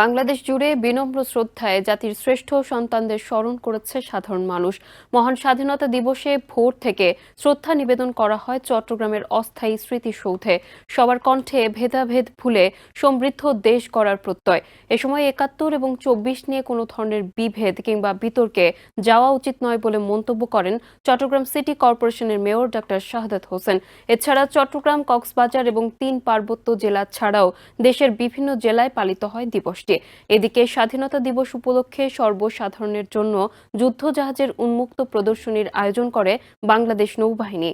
বাংলাদেশ জুড়ে বিনম্র শ্রদ্ধায় জাতির শ্রেষ্ঠ সন্তানদের স্মরণ করেছে সাধারণ মানুষ। মহান স্বাধীনতা দিবসে ভোর থেকে শ্রদ্ধা নিবেদন করা হয় চট্টগ্রামের অস্থায়ী স্মৃতিসৌধে। সবার কণ্ঠে ভেদাভেদ ভুলে সমৃদ্ধ দেশ গড়ার প্রত্যয়। এ সময় ৭১ এবং ২৪ নিয়ে কোনো ধরনের বিভেদ কিংবা বিতর্কে যাওয়া উচিত নয় বলে মন্তব্য করেন চট্টগ্রাম সিটি কর্পোরেশনের মেয়র ডক্টর শাহাদাত হোসেন। এছাড়া চট্টগ্রাম, কক্সবাজার এবং ৩ পার্বত্য জেলা ছাড়াও দেশের বিভিন্ন জেলায় পালিত হয় দিবস। এদিকে স্বাধীনতা দিবস উপলক্ষে সর্বসাধারণের জন্য যুদ্ধজাহাজের উন্মুক্ত প্রদর্শনীর আয়োজন করে বাংলাদেশ নৌবাহিনী।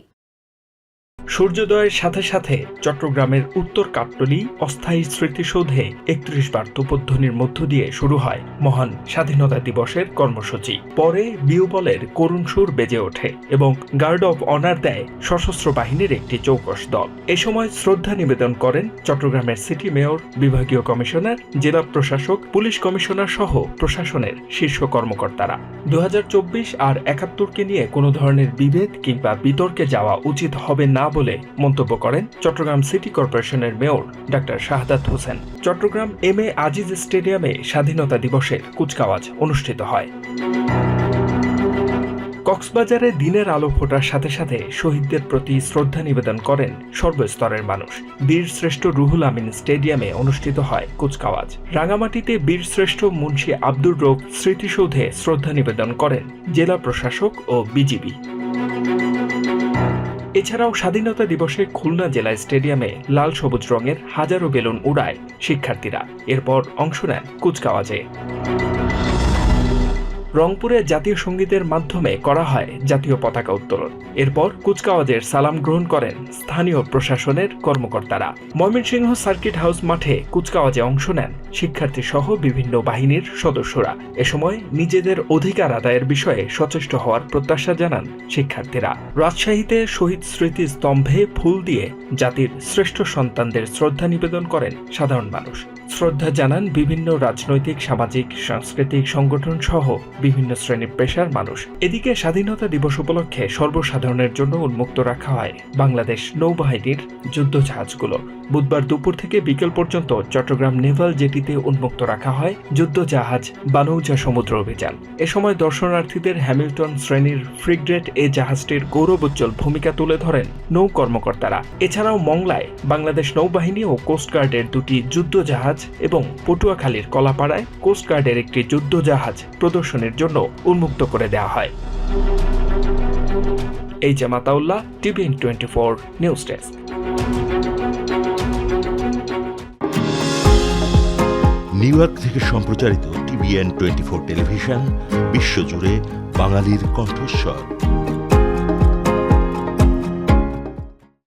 সূর্যোদয়ের সাথে সাথে চট্টগ্রামের উত্তর কাপ্তলী অস্থায়ী স্মৃতিসৌধে ৩১ বার তোপধ্বনির মধ্য দিয়ে শুরু হয় মহান স্বাধীনতা দিবসের কর্মসূচি। পরে বিউবলের করুণ সুর বেজে ওঠে এবং গার্ড অব অনার দেয় সশস্ত্র বাহিনীর একটি চৌকস দল। এ সময় শ্রদ্ধা নিবেদন করেন চট্টগ্রামের সিটি মেয়র, বিভাগীয় কমিশনার, জেলা প্রশাসক, পুলিশ কমিশনার সহ প্রশাসনের শীর্ষ কর্মকর্তারা। ২০২৪ আর ৭১কে নিয়ে কোনো ধরনের বিভেদ কিংবা বিতর্কে যাওয়া উচিত হবে না বলে মন্তব্য করেন চট্টগ্রাম সিটি কর্পোরেশনের mayor doctor Shahadat Hossain. Chittagong M A. Aziz স্টেডিয়ামে স্বাধীনতা দিবসের কুচকাওয়াজ অনুষ্ঠিত হয়। কক্সবাজারে দিনের আলো ফোটার সাথে সাথে শহীদদের প্রতি শ্রদ্ধা নিবেদন করেন সর্বস্তরের মানুষ। বীরশ্রেষ্ঠ রুহুল আমিন স্টেডিয়ামে অনুষ্ঠিত হয় কুচকাওয়াজ। রাঙামাটিতে বীরশ্রেষ্ঠ মুন্সি আব্দুর রৌফ স্মৃতিসৌধে শ্রদ্ধা নিবেদন করেন জেলা প্রশাসক ও বিজিবি। এছাড়াও স্বাধীনতা দিবসে খুলনা জেলা স্টেডিয়ামে লাল সবুজ রঙের হাজারো বেলুন উড়ায় শিক্ষার্থীরা। এরপর অংশ নেন কুচকাওয়াজে। রংপুরে জাতীয় সঙ্গীতের মাধ্যমে করা হয় জাতীয় পতাকা উত্তোলন। এরপর কুচকাওয়াজের সালাম গ্রহণ করেন স্থানীয় প্রশাসনের কর্মকর্তারা। ময়মনসিংহ সার্কিট হাউস মাঠে কুচকাওয়াজে অংশ নেন শিক্ষার্থী সহ বিভিন্ন বাহিনীর সদস্যরা। এ সময় নিজেদের অধিকার আদায়ের বিষয়ে সচেষ্ট হওয়ার প্রত্যাশা জানান শিক্ষার্থীরা। রাজশাহীতে শহীদ স্মৃতি স্তম্ভে ফুল দিয়ে জাতির শ্রেষ্ঠ সন্তানদের শ্রদ্ধা নিবেদন করেন সাধারণ মানুষ। শ্রদ্ধা জানান বিভিন্ন রাজনৈতিক, সামাজিক, সাংস্কৃতিক সংগঠন সহ বিভিন্ন শ্রেণী পেশার মানুষ। এদিকে স্বাধীনতা দিবস উপলক্ষে সর্বসাধারণের জন্য উন্মুক্ত রাখা হয় বাংলাদেশ নৌবাহিনীর যুদ্ধজাহাজগুলো। বুধবার দুপুর থেকে বিকেল পর্যন্ত চট্টগ্রাম নেভাল জেটিতে উন্মুক্ত রাখা হয় যুদ্ধজাহাজ বানৌজা সমুদ্র অভিযান। এ সময় দর্শনার্থীদের হ্যামিল্টন শ্রেণীর ফ্রিগেট এ জাহাজটির গৌরবোজ্জ্বল ভূমিকা তুলে ধরেন নৌ কর্মকর্তারা। এছাড়াও মংলায় বাংলাদেশ নৌবাহিনী ও কোস্টগার্ডের দুটি যুদ্ধজাহাজ এবং পটুয়াখালীর কলাপাড়ায় কোস্টগার্ডের একটি যুদ্ধজাহাজ প্রদর্শনীর জন্য উন্মুক্ত করে দেওয়া হয়। HM. Ataullah, TVN 24 news desk. New York থেকে সম্প্রচারিত টিভিএন 24 টেলিভিশন বিশ্বজুড়ে বাঙালির কণ্ঠস্বর।